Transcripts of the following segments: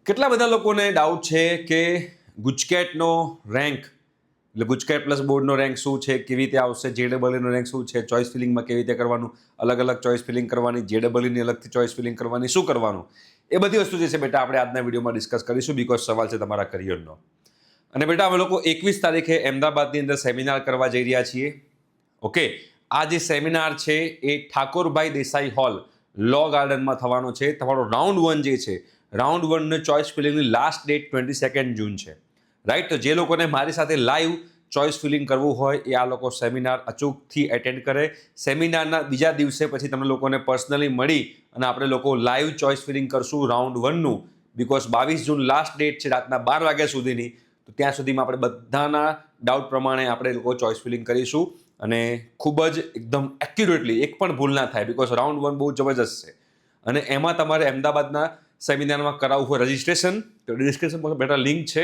કેટલા બધા લોકોને ડાઉટ છે કે ગુજકેટનો રેન્ક એટલે ગુજકેટ પ્લસ બોર્ડનો રેન્ક શું છે, કેવી રીતે આવશે, જેડબલઈનો રેન્ક શું છે, ચોઇસ ફિલિંગમાં કેવી રીતે કરવાનું, અલગ અલગ ચોઇસ ફિલિંગ કરવાની, જેડબલઈની અલગથી ચોઇસ ફિલિંગ કરવાની, શું કરવાનું, એ બધી વસ્તુ જે છે બેટા આપણે આજના વિડીયોમાં ડિસ્કસ કરીશું બીકોઝ સવાલ છે તમારા કરિયરનો. અને બેટા અમે લોકો 21 તારીખે અમદાવાદની અંદર સેમિનાર કરવા જઈ રહ્યા છીએ. ઓકે, આ જે સેમિનાર છે એ ઠાકોરભાઈ દેસાઈ હોલ લો ગાર્ડનમાં થવાનો છે. તમારો રાઉન્ડ 1 જે છે, રાઉન્ડ 1 ચોઇસ ફિલિંગની લાસ્ટ ડેટ 22 જૂન છે, રાઈટ. તો જે લોકોને મારી સાથે લાઈવ ચોઇસ ફિલિંગ કરવું હોય એ આ લોકો સેમિનાર અચૂકથી એટેન્ડ કરે. સેમિનારના બીજા દિવસે પછી તમને લોકોને પર્સનલી મળી અને આપણે લોકો લાઈવ ચોઇસ ફિલિંગ કરશું રાઉન્ડ 1નું, બીકોઝ 22 જૂન લાસ્ટ ડેટ છે રાતના 12 વાગ્યા સુધીની. તો ત્યાં સુધીમાં આપણે બધાના ડાઉટ પ્રમાણે આપણે લોકો ચોઇસ ફિલિંગ કરીશું અને ખૂબ જ એકદમ એક્યુરેટલી, એક પણ ભૂલ ના થાય, બીકોઝ રાઉન્ડ 1 બહુ જબરજસ્ત છે. અને એમાં તમારે અમદાવાદના સેમિનારમાં કરાવવું હોય રજિસ્ટ્રેશન, તો ડિસ્ક્રિપ્શન પર બેટા લિંક છે,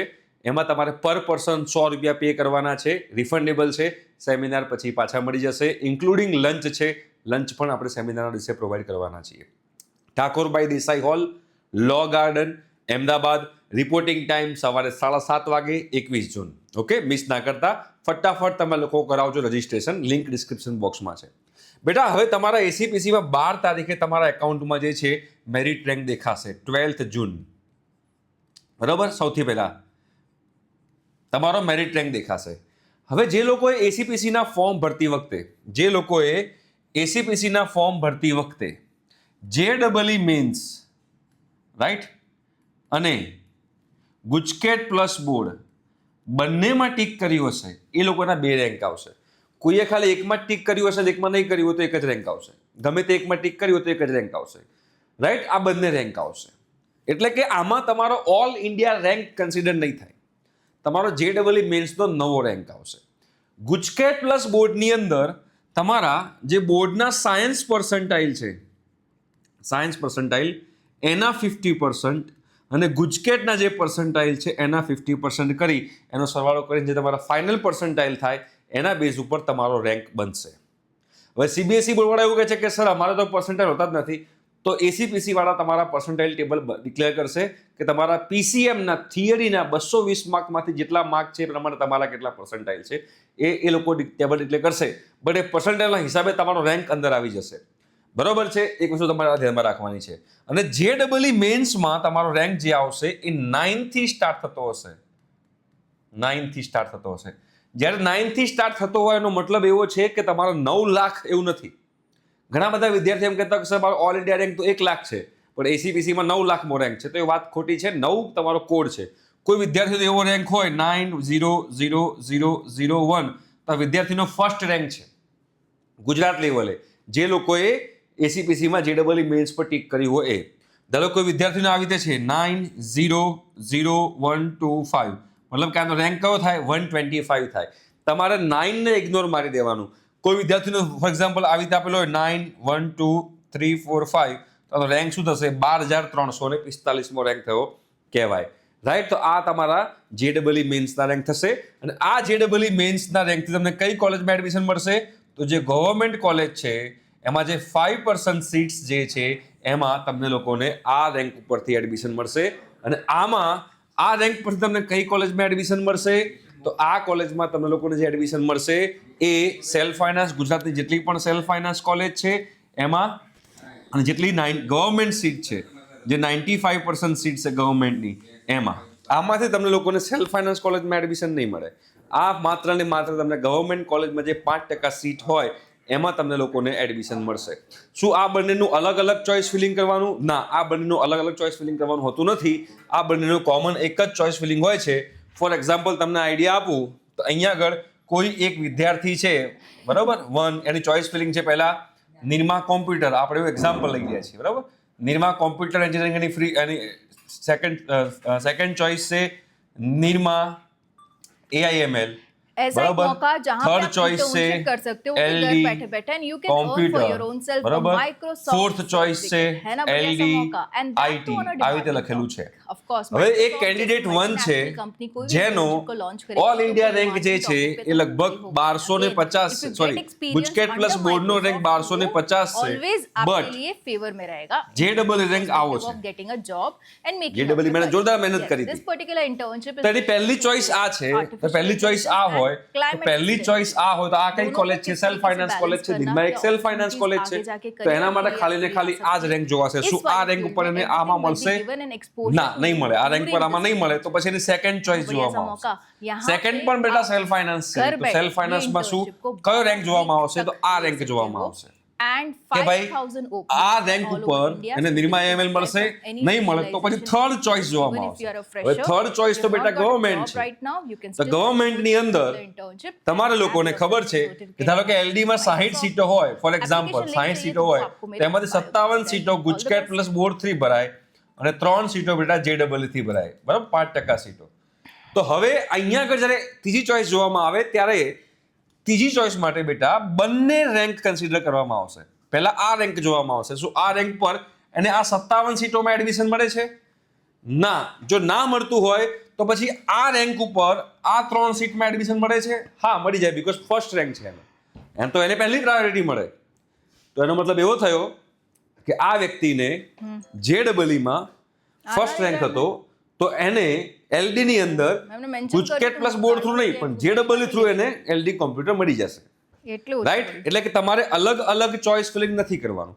એમાં તમારે પર પર્સન 100 રૂપિયા પે કરવાના છે, રિફંડેબલ છે. સેમિનાર પછી પાછા મળી જશે, ઇન્ક્લુડિંગ લંચ છે, લંચ પણ આપણે સેમિનારના દિવસે પ્રોવાઈડ કરવાના છીએ. ઠાકોરભાઈ દેસાઈ હોલ, લો ગાર્ડન, અમદાવાદ. રિપોર્ટિંગ ટાઈમ સવારે 7:30 વાગે, 21 જૂન. ઓકે, મિસ ના કરતા, ફટાફટ તમે લોકો કરાવજો રજિસ્ટ્રેશન, લિંક ડિસ્ક્રિપ્શન બોક્સમાં છે. બેટા હવે તમારા એસીપીસીમાં 12 તારીખે તમારા એકાઉન્ટમાં જે છે મેરિટ રેન્ક દેખાશે 12 જૂન, બરાબર. સૌથી પહેલા તમારો મેરિટ રેન્ક દેખાશે. હવે જે લોકોએ એસીપીસીના ફોર્મ ભરતી વખતે જેડબલઈ મેન્સ, રાઈટ, અને ગુજકેટ પ્લસ બોર્ડ બંનેમાં ટીક કર્યું હશે એ લોકોના 2 રેન્ક આવશે. કોઈએ ખાલી એકમાં ટીક કર્યું હશે, એકમાં નહીં કર્યું હોય તો એક જ રેન્ક આવશે. ગમે તે એકમાં ટીક કર્યું હોય તો એક જ રેન્ક આવશે, રાઈટ. આ બંને રેન્ક આવશે એટલે કે આમાં તમારો ઓલ ઇન્ડિયા રેન્ક કન્સિડર નહીં થાય, તમારો જેડબલઈ મેન્સનો નવો રેન્ક આવશે. ગુજકેટ પ્લસ બોર્ડની અંદર તમારા જે બોર્ડના સાયન્સ પર્સન્ટાઇલ એના 50% અને ગુજકેટના જે પર્સન્ટાઇલ છે એના 50% કરી એનો સરવાળો કરીને જે તમારા ફાઇનલ પર્સન્ટાઇલ થાય એના બેઝ ઉપર તમારો રેન્ક બનશે. હવે સીબીએસઈ બોર્ડવાળા એવું કહે છે કે સર અમારે તો પર્સન્ટાઇલ હોતા જ નથી, તો એસીપીસી વાળા તમારા પર્સન્ટાઇલ ટેબલ ડિક્લેર કરશે કે તમારા પીસીએમના થિયરીના 220 માર્કમાંથી જેટલા માર્ક છે એ પ્રમાણે તમારા કેટલા પર્સન્ટાઇલ છે એ લોકો ટેબલ ડિક્લેર કરશે. બટ એ પર્સન્ટાઇલના હિસાબે તમારો રેન્ક અંદર આવી જશે, બરોબર છે. એક વસ્તુ તમારે ધ્યાનમાં રાખવાની છે. અને જેડબલઈ મેન્સમાં તમારો રેન્ક જે આવશે એ 9 થી સ્ટાર્ટ થતો હશે. જ્યારે 9 થી સ્ટાર્ટ થતો હોય એનો મતલબ એવો છે કે તમારો 9 લાખ એવું નથી. ઘણા બધા વિદ્યાર્થીઓ એમ કહેતા કે સર મારો ઓલ ઇન્ડિયા રેન્ક તો 1 લાખ છે, પણ એસીપીસીમાં 9 લાખમો રેન્ક છે, તો એ વાત ખોટી છે. 9 તમારો કોડ છે. કોઈ વિદ્યાર્થીનો એવો રેન્ક હોય 9000001, તો આ વિદ્યાર્થીનો ફર્સ્ટ રેન્ક છે ગુજરાત લેવલે, જે લોકોએ એસીપીસીમાં જેડબલઈ મેન્સ પર ટીક કરી હોય એ. ધારો કોઈ વિદ્યાર્થીનો આવી રીતે છે 900125, મતલબ કે આનો રેન્ક કયો થાય 125 થાય. તમારે 9 ને ઇગ્નોર મારી દેવાનું. કોઈ વિદ્યાર્થીનો ફોર એક્ઝામ્પલ આવી રીતે આપેલો હોય 9 1 2 3 4 5, તો રેન્ક શું થશે 12345મો રેન્ક થયો કહેવાય, રાઈટ. તો આ તમારા જેડબલઈ મેન્સના રેન્ક થશે. અને આ જેડબલઈ મેન્સના રેન્કથી તમને કઈ કોલેજમાં એડમિશન મળશે? તો જે ગવર્મેન્ટ કોલેજ છે એમાં જે 5% સીટ્સ જે છે એમાં તમને લોકોને આ રેન્ક ઉપરથી એડમિશન મળશે. અને આમાં આ રેન્ક પરથી તમને કઈ કોલેજમાં એડમિશન મળશે? તો આ કોલેજમાં તમને લોકોને જે એડમિશન મળશે એ સેલ્ફ ફાઇનાન્સ, ગુજરાતની જેટલી પણ સેલ્ફ ફાઇનાન્સ કોલેજ છે એમાં, અને જેટલી ગવર્મેન્ટ સીટ છે, જે 95% સીટ છે ગવર્મેન્ટની એમાં, આમાંથી તમને લોકોને સેલ્ફ ફાઇનાન્સ કોલેજમાં એડમિશન નહીં મળે. આ માત્ર ને માત્ર તમને ગવર્મેન્ટ કોલેજમાં જે 5% સીટ હોય એમાં તમને લોકોને એડમિશન મળશે. શું આ બંનેનું અલગ અલગ ચોઇસ ફિલિંગ કરવાનું? ના, આ બંનેનું અલગ અલગ ચોઇસ ફિલિંગ કરવાનું હોતું નથી. આ બંનેનું કોમન એક જ ચોઇસ ફિલિંગ હોય છે. ફોર એક્ઝામ્પલ તમને આઈડિયા આપું તો અહીંયા આગળ કોઈ એક વિદ્યાર્થી છે, બરાબર, 1, એની ચોઇસ ફિલિંગ છે પહેલા નિરમા કોમ્પ્યુટર, આપણે એવું એક્ઝામ્પલ લઈ રહ્યા છીએ, બરાબર. નિરમા કોમ્પ્યુટર એન્જિનિયરિંગ એની સેકન્ડ ચોઇસ છે નિરમા AIML, ऐसा एक मौका जहां पे थर्ड आप चॉइस से internship कर सकते हो घर LD बैठे बैठे and you can earn for computer your own self बराबर माइक्रोसॉफ्ट फोर्थ चॉइस से है ना बढ़िया सा LD मौका and that IT to on a આવી રીતે डिमांडिंग લખેલું છે ऑफ कोर्स હવે એક કેન્ડિડેટ 1 છે જેનો ઓલ ઇન્ડિયા રેન્ક જે છે એ લગભગ 1250 સોરી ગુજકેટ પ્લસ બોર્ડનો રેન્ક 1250 છે ऑलवेज आपके બટ लिए फेवर में रहेगा JEE રેન્ક આવો છે getting a job and making JEE मैंने जोरदार मेहनत करी दिस थी पर्टिकुलर इंटर्नशिप તો એની પહેલી ચોઈસ આ છે તો પહેલી ચોઈસ આ હોય તો પહેલી ચોઈસ આ હોય તો આ કઈ કોલેજ છે સેલ્ફ ફાઇનાન્સ કોલેજ છે દિલ્હીમાં એક સેલ્ફ ફાઇનાન્સ કોલેજ છે તો એના માટે ખાલી ને ખાલી આ જ રેન્ક જોવાશે શું આ રેન્ક ઉપર એને આમાં મળશે ના નહીં મળે આ રેન્ક પર આમાં નહીં મળે તો પછી એની સેકન્ડ ચોઈસ જોવામાં આવશે સેકન્ડ પણ બેટા સેલ્ફ ફાઇનાન્સ છે તો સેલ્ફ ફાઇનાન્સમાં શું કયો રેન્ક જોવામાં આવશે તો આ રેન્ક જોવામાં આવશે एंड કે ભાઈ આ રેન્ક ઉપર એને નિરમા એમએલ મળશે નહીં મળે તો પછી થર્ડ ચોઈસ જોવામાં આવશે હવે થર્ડ ચોઈસ તો બેટા ગવર્નમેન્ટ છે તો ગવર્નમેન્ટની અંદર તમારા લોકોને ખબર છે કે ધારો કે LD માં 60 સીટો હોય ફોર એક્ઝામ્પલ 60 સીટો હોય તેમાંથી 57 સીટો ગુજકેટ પ્લસ બોર્ડ 3 ભરાય અને 3 સીટો બેટા JEE થી ભરાય બરાબર 5% સીટો તો હવે અહીંયા આગળ જ્યારે ત્રીજી ચોઈસ જોવામાં આવે ત્યારે ત્રીજી ચોઈસ માટે બેટા બંને રેન્ક કન્સિડર કરવામાં આવશે પહેલા આ રેન્ક જોવામાં આવશે શું આ રેન્ક પર એને આ 57 સીટોમાં એડમિશન મળે છે ના જો ના મળતું હોય તો પછી આ રેન્ક ઉપર આ 3 સીટમાં એડમિશન મળે છે હા મળી જાય બીકોઝ ફર્સ્ટ રેન્ક છે એમ તો એને પહેલી પ્રાયોરિટી મળે તો એનો મતલબ એવો થયો કે આ વ્યક્તિને JEE માં ફર્સ્ટ રેન્ક હતો તો એને LD ની અંદર ગુજકેટ પ્લસ બોર્ડ થ્રુ નહીં પણ JEE થ્રુ એને LD કોમ્પ્યુટર મળી જશે રાઈટ એટલે કે તમારે અલગ અલગ ચોઇસ ફિલિંગ નથી કરવાનું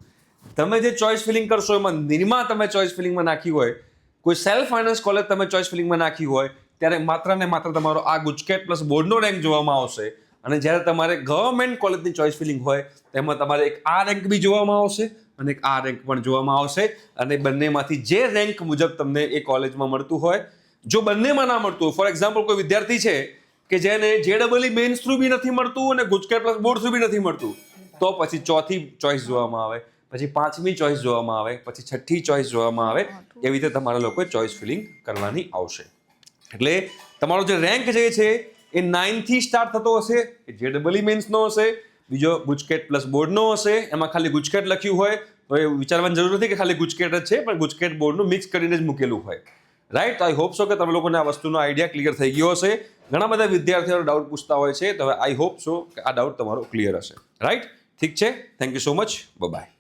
તમે જે ચોઇસ ફિલિંગ કરશો એમાં નિરમા તમે ચોઇસ ફિલિંગમાં નાખી હોય કોઈ સેલ્ફ ફાઇનાન્સ કોલેજ તમે ચોઇસ ફિલિંગમાં નાખી હોય ત્યારે માત્ર ને માત્ર તમારો આ ગુજકેટ પ્લસ બોર્ડનો રેન્ક જોવામાં આવશે અને જ્યારે તમારે ગવર્નમેન્ટ કોલેજની ચોઇસ ફિલિંગ હોય તેમાં તમારે એક આ રેન્ક બી જોવામાં આવશે અને એક આ રેન્ક પણ જોવામાં આવશે અને બંનેમાંથી જે રેન્ક મુજબ તમને એ કોલેજમાં મળતું હોય જો બંનેમાં ના મળતું ફોર એક્ઝામ્પલ કોઈ વિદ્યાર્થી છે કે જેને JEE મેન્સ થ્રુ બી નથી મળતું અને ગુજકેટ પ્લસ બોર્ડ થ્રુ બી નથી મળતું તો પછી ચોથી ચોઈસ જોવામાં આવે પછી પાંચમી ચોઈસ જોવામાં આવે પછી છઠ્ઠી ચોઈસ જોવામાં આવે એવી રીતે તમારા લોકોએ ચોઈસ ફિલિંગ કરવાની આવશે એટલે તમારો જે રેન્ક જે છે એ 9 થી સ્ટાર્ટ થતો હશે એ JEE મેન્સનો હશે બીજો ગુજકેટ પ્લસ બોર્ડનો હશે એમાં ખાલી ગુજકેટ લખ્યું હોય તો એ વિચારવાની જરૂર નથી કે ખાલી ગુજકેટ જ છે પણ ગુજકેટ બોર્ડનું મિક્સ કરીને જ મૂકેલું હોય રાઈટ આઈ હોપ સો કે તમે લોકોને આ વસ્તુનો આઈડિયા ક્લિયર થઈ ગયો હશે ઘણા બધા વિદ્યાર્થીઓ ડાઉટ પૂછતા હોય છે તો હવે આઈ હોપ સો કે આ ડાઉટ તમારો ક્લિયર હશે રાઈટ ઠીક છે thank you so much bye